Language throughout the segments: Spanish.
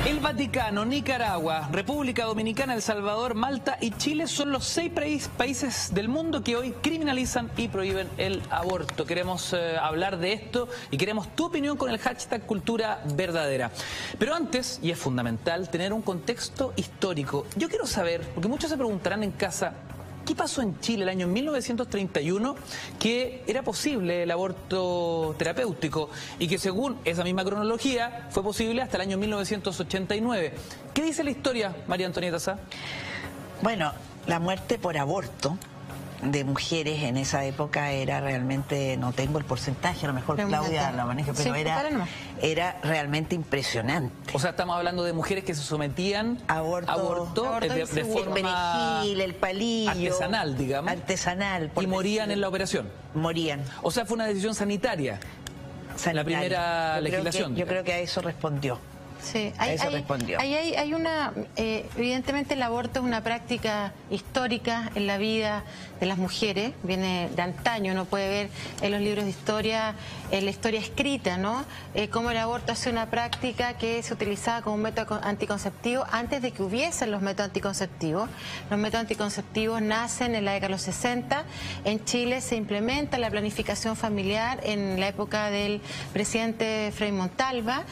El Vaticano, Nicaragua, República Dominicana, El Salvador, Malta y Chile son los 6 países del mundo que hoy criminalizan y prohíben el aborto. Queremos hablar de esto y queremos tu opinión con el hashtag Cultura Verdadera. Pero antes, y es fundamental, tener un contexto histórico. Yo quiero saber, porque muchos se preguntarán en casa, ¿qué pasó en Chile el año 1931 que era posible el aborto terapéutico y que según esa misma cronología fue posible hasta el año 1989? ¿Qué dice la historia, María Antonieta Sá? Bueno, la muerte por aborto de mujeres en esa época era realmente, no tengo el porcentaje, a lo mejor Claudia la maneja, pero sí, era realmente impresionante. O sea, estamos hablando de mujeres que se sometían a aborto de forma el palillo, artesanal, digamos. Artesanal. Y morían en la operación. Morían. O sea, fue una decisión sanitaria. La primera legislación. Yo creo que a eso respondió. Sí, respondió. Hay una, evidentemente el aborto es una práctica histórica en la vida de las mujeres, viene de antaño, uno puede ver en los libros de historia, en la historia escrita, ¿no? Cómo el aborto ha sido una práctica que se utilizaba como método anticonceptivo antes de que hubiesen los métodos anticonceptivos. Los métodos anticonceptivos nacen en la década de los 60, en Chile se implementa la planificación familiar en la época del presidente Frei Montalva,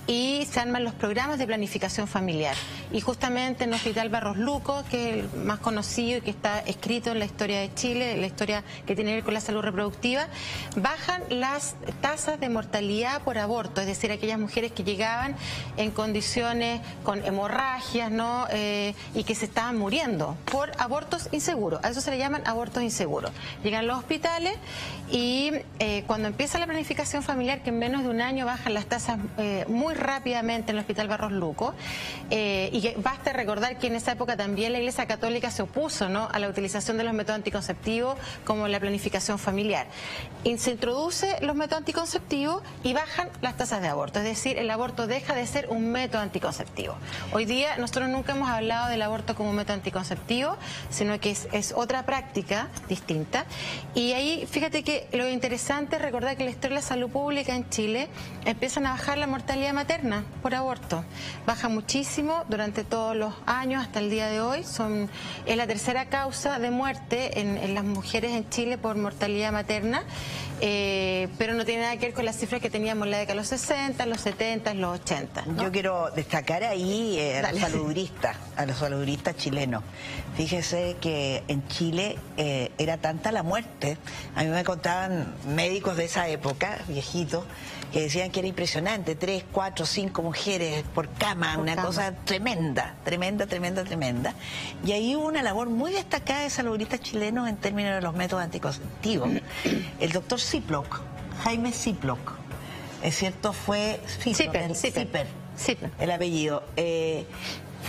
y se arman los programas de planificación familiar. Y justamente en el Hospital Barros Luco, que es el más conocido y que está escrito en la historia de Chile, la historia que tiene que ver con la salud reproductiva, bajan las tasas de mortalidad por aborto, es decir, aquellas mujeres que llegaban en condiciones con hemorragias, ¿no? Y que se estaban muriendo por abortos inseguros. A eso se le llaman abortos inseguros. Llegan a los hospitales y cuando empieza la planificación familiar, que en menos de un año bajan las tasas muy rápidamente en el Hospital Barros Luco, y que basta recordar que en esa época también la Iglesia Católica se opuso, ¿no?, a la utilización de los métodos anticonceptivos como la planificación familiar. Y se introduce los métodos anticonceptivos y bajan las tasas de aborto, es decir, el aborto deja de ser un método anticonceptivo. Hoy día nosotros nunca hemos hablado del aborto como un método anticonceptivo, sino que es otra práctica distinta. Y ahí, fíjate que lo interesante es recordar que la historia de la salud pública en Chile empiezan a bajar la mortalidad materna por aborto. Baja muchísimo durante todos los años hasta el día de hoy. Es la tercera causa de muerte en las mujeres en Chile por mortalidad materna, pero no tiene nada que ver con las cifras que teníamos en la década de los 60, los 70, los 80, ¿no? Yo quiero destacar ahí a los saluduristas chilenos. Fíjese que en Chile era tanta la muerte. A mí me contaban médicos de esa época, viejitos, que decían que era impresionante, 3, 4, 5 mujeres por cama, cosa tremenda. Y ahí hubo una labor muy destacada de saludistas chilenos en términos de los métodos anticonceptivos. El doctor Ziploc, Jaime Ziploc, es cierto, fue Zipper, el apellido,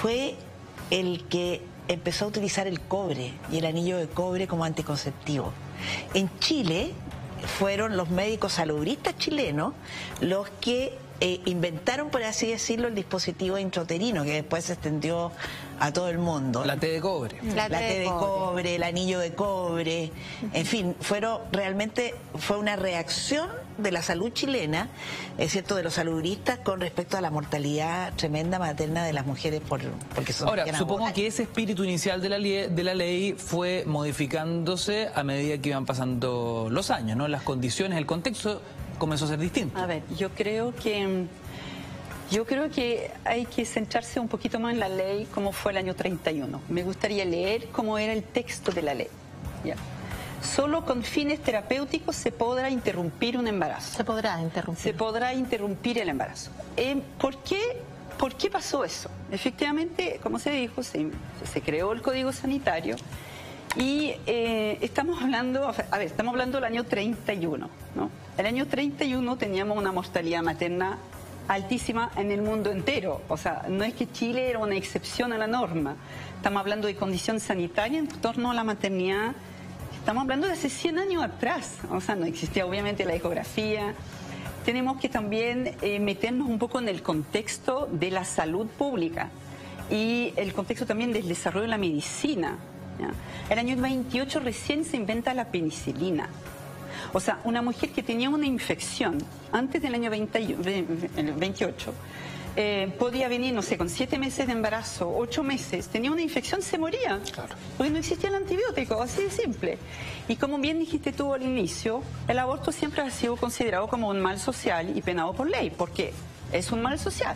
fue el que empezó a utilizar el cobre y el anillo de cobre como anticonceptivo. En Chile fueron los médicos saludistas chilenos los que inventaron, por así decirlo, el dispositivo intrauterino, que después se extendió a todo el mundo. La T de cobre. La T de cobre, el anillo de cobre, en fin, realmente fue una reacción de la salud chilena, es cierto, de los saludistas con respecto a la mortalidad tremenda materna de las mujeres porque son... Ahora, supongo que ese espíritu inicial de la ley fue modificándose a medida que iban pasando los años, ¿no? Las condiciones, el contexto comenzó a ser distinto. A ver, yo creo que hay que centrarse un poquito más en la ley, como fue el año 31. Me gustaría leer cómo era el texto de la ley. ¿Ya? Solo con fines terapéuticos se podrá interrumpir un embarazo. Se podrá interrumpir el embarazo. ¿Por qué pasó eso? Efectivamente, como se dijo, se creó el Código Sanitario. Y estamos hablando del año 31, ¿no? El año 31 teníamos una mortalidad materna altísima en el mundo entero. O sea, no es que Chile era una excepción a la norma. Estamos hablando de condición sanitaria en torno a la maternidad. Estamos hablando de hace 100 años atrás. O sea, no existía obviamente la ecografía. Tenemos que también meternos un poco en el contexto de la salud pública y el contexto también del desarrollo de la medicina. ¿Ya? El año 28 recién se inventa la penicilina. O sea, una mujer que tenía una infección antes del año 28 podía venir, no sé, con 7 meses de embarazo, 8 meses, tenía una infección, se moría. Claro. Porque no existía el antibiótico, así de simple. Y como bien dijiste tú al inicio, el aborto siempre ha sido considerado como un mal social y penado por ley, porque es un mal social,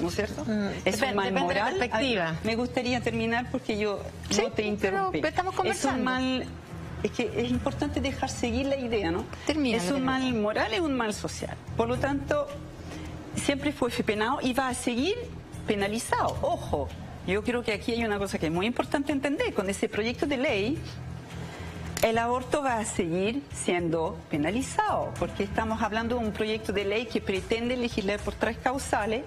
¿no es cierto? Es un mal moral. De la perspectiva. Me gustaría terminar porque yo no te interrumpí. Pero estamos conversando. Es un mal... Es que es importante dejar seguir la idea, ¿no? Termina, es un mal moral y un mal social. Por lo tanto, siempre fue penado y va a seguir penalizado. Ojo, yo creo que aquí hay una cosa que es muy importante entender. Con ese proyecto de ley, el aborto va a seguir siendo penalizado, porque estamos hablando de un proyecto de ley que pretende legislar por 3 causales,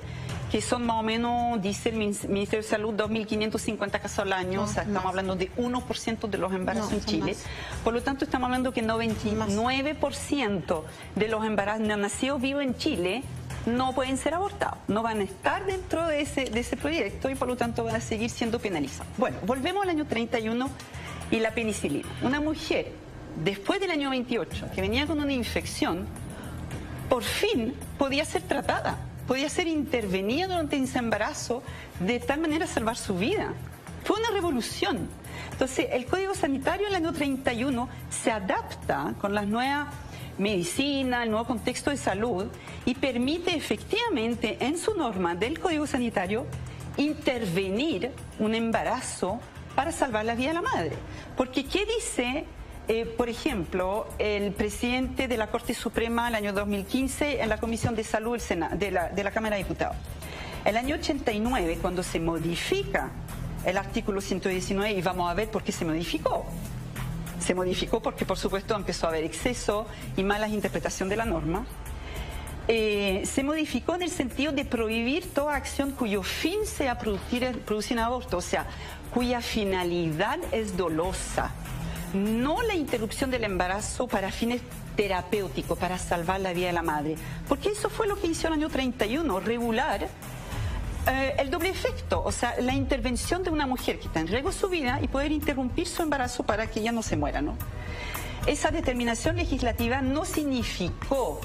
que son más o menos, dice el Ministerio de Salud, 2.550 casos al año. O sea, estamos hablando de 1% de los embarazos en Chile. Más. Por lo tanto, estamos hablando que 99% de los embarazos nacidos vivos en Chile no pueden ser abortados, no van a estar dentro de ese proyecto y por lo tanto van a seguir siendo penalizados. Bueno, volvemos al año 31 y la penicilina. Una mujer, después del año 28, que venía con una infección, por fin podía ser tratada, podía ser intervenida durante ese embarazo, de tal manera salvar su vida. Fue una revolución. Entonces, el Código Sanitario del año 31 se adapta con las nuevas medicina, el nuevo contexto de salud y permite efectivamente en su norma del Código Sanitario intervenir un embarazo para salvar la vida de la madre. Porque ¿qué dice, por ejemplo, el presidente de la Corte Suprema el año 2015 en la Comisión de Salud del Senado, de la Cámara de Diputados? El año 89, cuando se modifica el artículo 119, y vamos a ver por qué se modificó. Se modificó porque, por supuesto, empezó a haber exceso y malas interpretación de la norma. Se modificó en el sentido de prohibir toda acción cuyo fin sea producir un aborto, o sea, cuya finalidad es dolosa. No la interrupción del embarazo para fines terapéuticos, para salvar la vida de la madre. Porque eso fue lo que hizo el año 31, regular el doble efecto, o sea, la intervención de una mujer que está en riesgo su vida y poder interrumpir su embarazo para que ella no se muera, ¿no? Esa determinación legislativa no significó,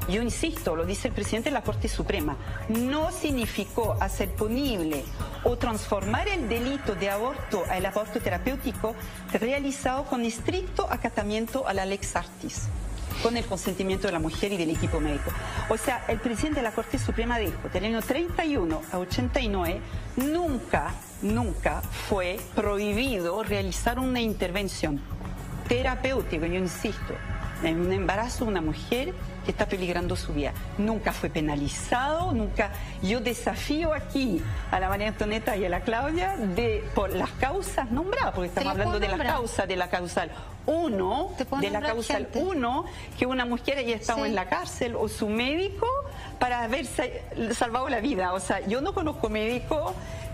yo insisto, lo dice el presidente de la Corte Suprema, no significó hacer punible o transformar el delito de aborto al aborto terapéutico realizado con estricto acatamiento a la lex artis, con el consentimiento de la mujer y del equipo médico. O sea, el presidente de la Corte Suprema dijo, del año 31 a 89, nunca fue prohibido realizar una intervención terapéutica, yo insisto, en un embarazo de una mujer que está peligrando su vida. Nunca fue penalizado, nunca. Yo desafío aquí a la María Antonieta y a la Claudia por las causas nombradas, porque estamos hablando de la causal 1, de la causal 1, que una mujer haya estado en la cárcel o su médico para haber salvado la vida. O sea, yo no conozco médico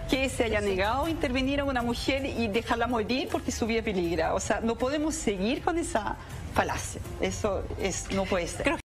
que se haya negado a intervenir a una mujer y dejarla morir porque su vida peligra. O sea, no podemos seguir con esa falacia. Eso no puede ser.